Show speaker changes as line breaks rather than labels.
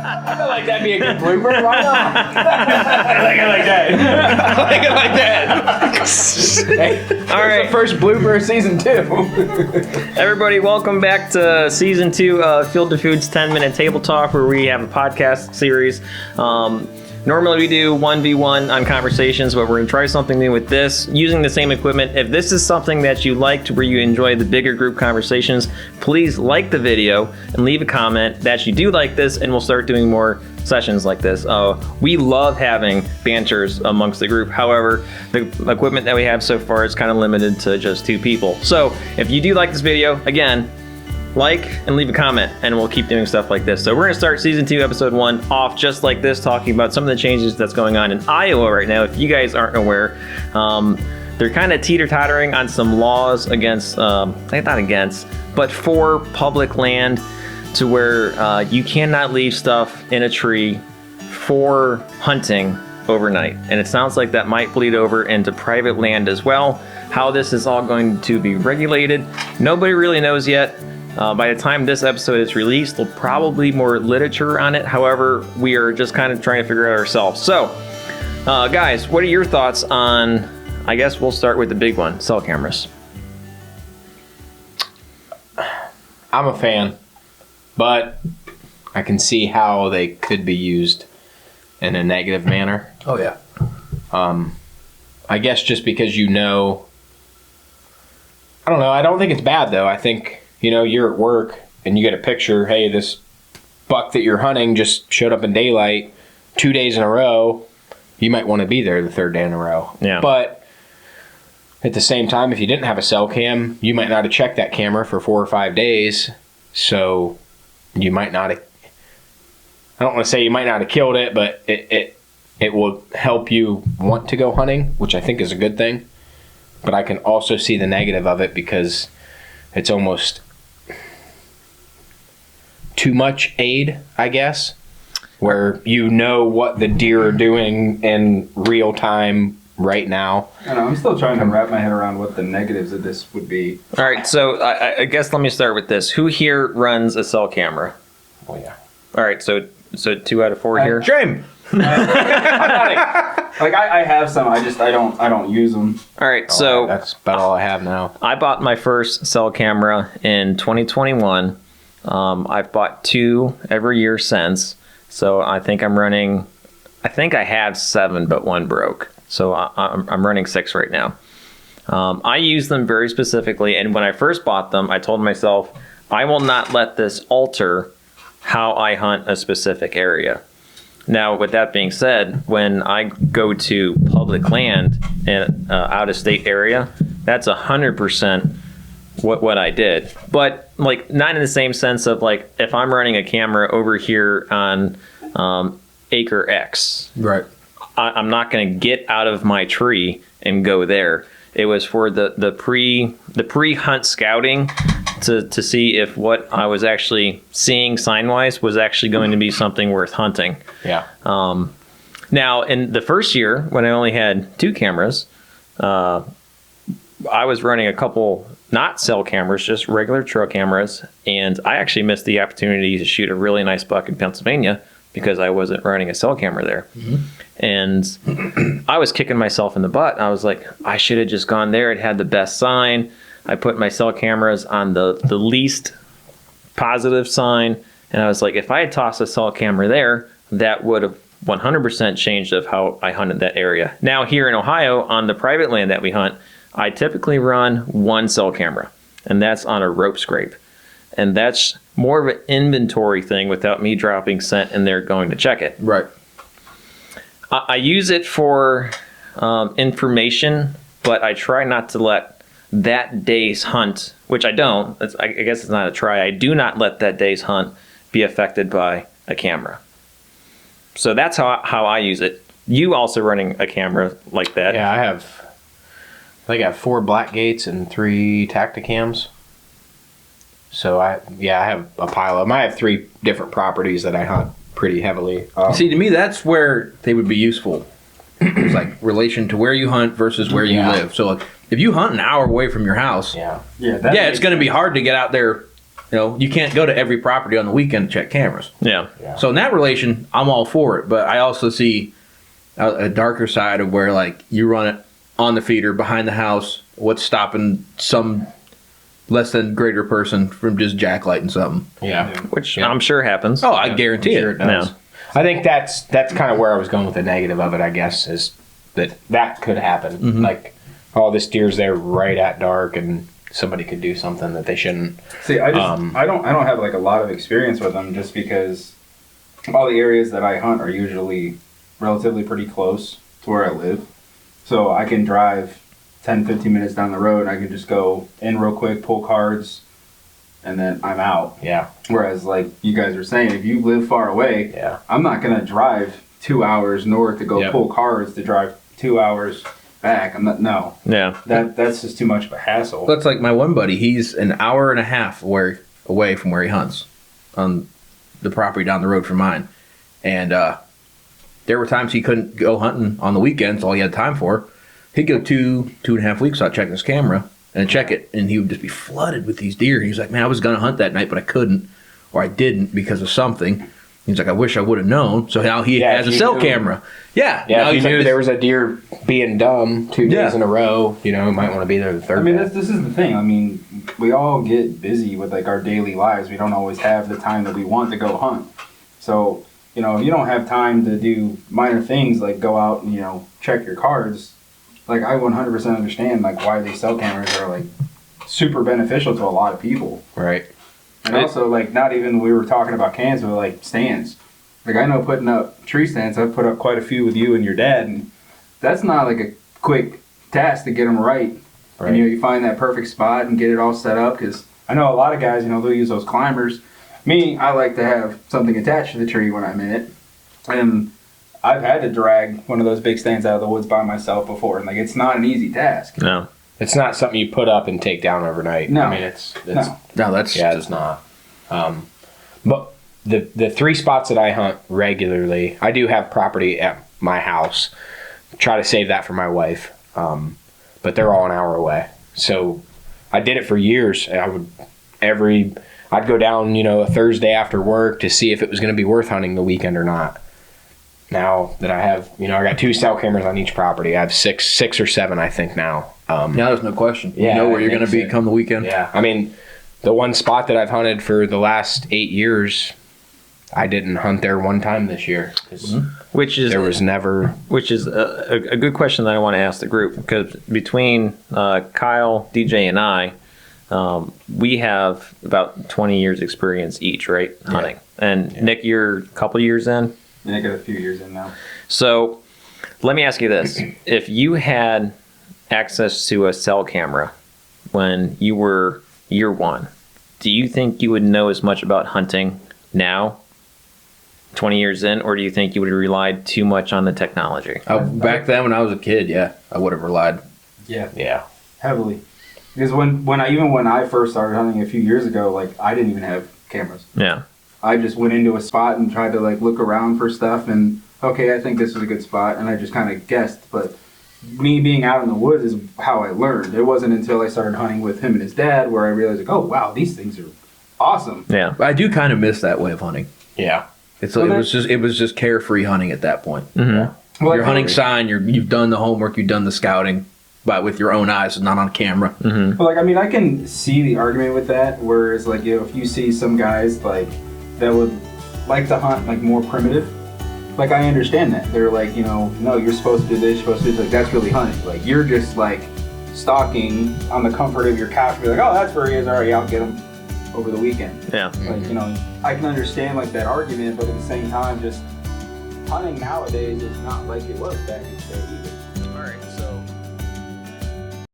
I feel like that'd be a good blooper. Why not? I like it like that. I like it like that. Hey, all right. The first blooper of season 2.
Everybody, welcome back to season 2 of Field to Food's 10-minute table talk, where we have a podcast series. Normally we do 1v1 on conversations, but we're going to try something new with this, using the same equipment. If this is something that you liked, where you enjoy the bigger group conversations, please like the video and leave a comment that you do like this, and we'll start doing more sessions like this. We love having banters amongst the group. However, the equipment that we have so far is kind of limited to just 2 people. So if you do like this video, again, like and leave a comment, and we'll keep doing stuff like this. So we're going to start season 2 episode 1 off just like this, talking about some of the changes that's going on in Iowa right now. If you guys aren't aware, they're kind of teeter-tottering on some laws against, not against, but for public land, to where you cannot leave stuff in a tree for hunting overnight. And it sounds like that might bleed over into private land as well. How this is all going to be regulated, nobody really knows yet. By the time this episode is released, there'll probably be more literature on it. However, we are just kind of trying to figure it out ourselves. So, guys, what are your thoughts on, I guess we'll start with the big one, cell cameras.
I'm a fan, but I can see how they could be used in a negative manner.
Oh, yeah.
I guess just because I don't know, I don't think it's bad, though. I think, you're at work and you get a picture, hey, this buck that you're hunting just showed up in daylight 2 days in a row. You might want to be there the 3rd day in a row.
Yeah.
But at the same time, if you didn't have a cell cam, you might not have checked that camera for 4 or 5 days. So you might not have, I don't want to say you might not have killed it, but it will help you want to go hunting, which I think is a good thing. But I can also see the negative of it, because it's almost too much aid, I guess, where you know what the deer are doing in real time right now.
I don't know, I'm still trying to wrap my head around what the negatives of this would be.
All right, so I guess let me start with this. Who here runs a cell camera?
Oh, yeah.
All right, so 2 out of 4 here.
Shame!
I have some, I don't use them.
All right, so
That's about all I have now.
I bought my first cell camera in 2021. I've bought 2 every year since. So I think I have 7, but 1 broke. So I'm running 6 right now. I use them very specifically, and when I first bought them, I told myself, I will not let this alter how I hunt a specific area. Now, with that being said, when I go to public land in out-of-state area, that's 100% what I did. But not in the same sense of if I'm running a camera over here on acre X,
Right.
I'm not going to get out of my tree and go there. It was for the pre-hunt scouting to see if what I was actually seeing sign-wise was actually going to be something worth hunting.
Yeah.
Now, in the first year, when I only had 2 cameras, I was running a couple not cell cameras, just regular trail cameras, and I actually missed the opportunity to shoot a really nice buck in Pennsylvania because I wasn't running a cell camera there. Mm-hmm. And I was kicking myself in the butt. I was like, I should have just gone there. It had the best sign. I put my cell cameras on the least positive sign. And I was like, if I had tossed a cell camera there, that would have 100% changed of how I hunted that area. Now, here in Ohio, on the private land that we hunt, I typically run 1 cell camera, and that's on a rope scrape. And that's more of an inventory thing without me dropping scent in there going to check it.
Right.
I use it for information, but I try not to let that day's hunt, which I don't, I guess it's not a try, I do not let that day's hunt be affected by a camera. So that's how I use it. You also running a camera like that?
Yeah, I have 4 black gates and 3 Tacticams. So I have a pile of them. I have 3 different properties that I hunt pretty heavily.
See, to me, that's where they would be useful. It's like relation to where you hunt versus where you live. So if you hunt an hour away from your house,
yeah,
it's going to be hard to get out there You can't go to every property on the weekend to check cameras.
Yeah.
So in that relation, I'm all for it. But I also see a darker side of where, like, you run it on the feeder behind the house. What's stopping some less than greater person from just jacklighting something?
Yeah.
Which I'm sure happens.
Oh, I guarantee
I'm sure
it.
does.
Yeah.
I think that's kind of where I was going with the negative of it, I guess, is that could happen. Like, this deer's there right at dark, and somebody could do something that they shouldn't.
See, I don't have like a lot of experience with them, just because all the areas that I hunt are usually relatively pretty close to where I live. So I can drive 10, 15 minutes down the road, and I can just go in real quick, pull cards, and then I'm out.
Yeah.
Whereas, like you guys were saying, if you live far away, I'm not going to drive 2 hours north to go pull cards to drive 2 hours back. I'm not. No.
Yeah.
That's just too much of a hassle.
That's like my one buddy. He's an hour and a half away from where he hunts on the property down the road from mine. And there were times he couldn't go hunting on the weekends, all he had time for. He'd go 2.5 weeks without checking his camera and check it, and he would just be flooded with these deer. He's like, man, I was going to hunt that night, but I couldn't, or I didn't because of something. He's like, I wish I would have known. So now he has a cell camera. Yeah.
Yeah, if you knew
like,
there was a deer being dumb 2 days in a row, you might want to be there the third
I mean,
day.
this is the thing. I mean, we all get busy with like our daily lives. We don't always have the time that we want to go hunt. So, if you don't have time to do minor things like go out and, check your cards, like I 100% understand like why these cell cameras are like super beneficial to a lot of people.
Right.
And also, like, not even we were talking about cans, but like stands. Like, I know putting up tree stands, I've put up quite a few with you and your dad, and that's not like a quick task to get them right. And you find that perfect spot and get it all set up, because I know a lot of guys, they'll use those climbers. Me, I like to have something attached to the tree when I'm in it. And I've had to drag one of those big stands out of the woods by myself before, and like, it's not an easy task.
No.
It's not something you put up and take down overnight.
No.
I mean, it's
that's
it's not. But the 3 spots that I hunt regularly, I do have property at my house. Try to save that for my wife, but they're all an hour away. So I did it for years. I'd go down, a Thursday after work to see if it was going to be worth hunting the weekend or not. Now that I have, I got 2 cell cameras on each property. I have six or 7, I think now.
now there's no question.
Yeah,
you know where
I
you're going to
think
be
so.
come the weekend.
Yeah, I mean, the one spot that I've hunted for the last 8 years, I didn't hunt there one time this year.
Which is
There was never.
Which is a good question that I want to ask the group, because between Kyle, DJ, and I, we have about 20 years experience each, right, hunting. And Nick, you're a couple years in.
And I got a few years in now.
So let me ask you this: if you had access to a cell camera when you were year one, do you think you would know as much about hunting now, 20 years in, or do you think you would have relied too much on the technology?
Back then when I was a kid, I would have relied.
Yeah.
Heavily. Because when I first started hunting a few years ago, like, I didn't even have cameras.
Yeah.
I just went into a spot and tried to like look around for stuff, and okay, I think this is a good spot, and I just kind of guessed. But me being out in the woods is how I learned. It wasn't until I started hunting with him and his dad where I realized, like, oh wow, these things are awesome.
Yeah.
I do kind of miss that way of hunting.
Yeah.
It was just carefree hunting at that point.
Mm-hmm.
Well,
You're hunting sign. You've done the homework. You've done the scouting, but with your own eyes, not on camera.
Mm-hmm.
But like, I mean, I can see the argument with that. Whereas, like, if you see some guys like that would like to hunt like more primitive, like, I understand that they're like, no, you're supposed to do this, you're supposed to do this. Like, that's really hunting. Like, you're just like stalking on the comfort of your couch. Be like, oh, that's where he is. All right, I'll get him over the weekend.
Yeah.
Like, I can understand like that argument, but at the same time, just hunting nowadays is not like it was back in the day either.
All right. So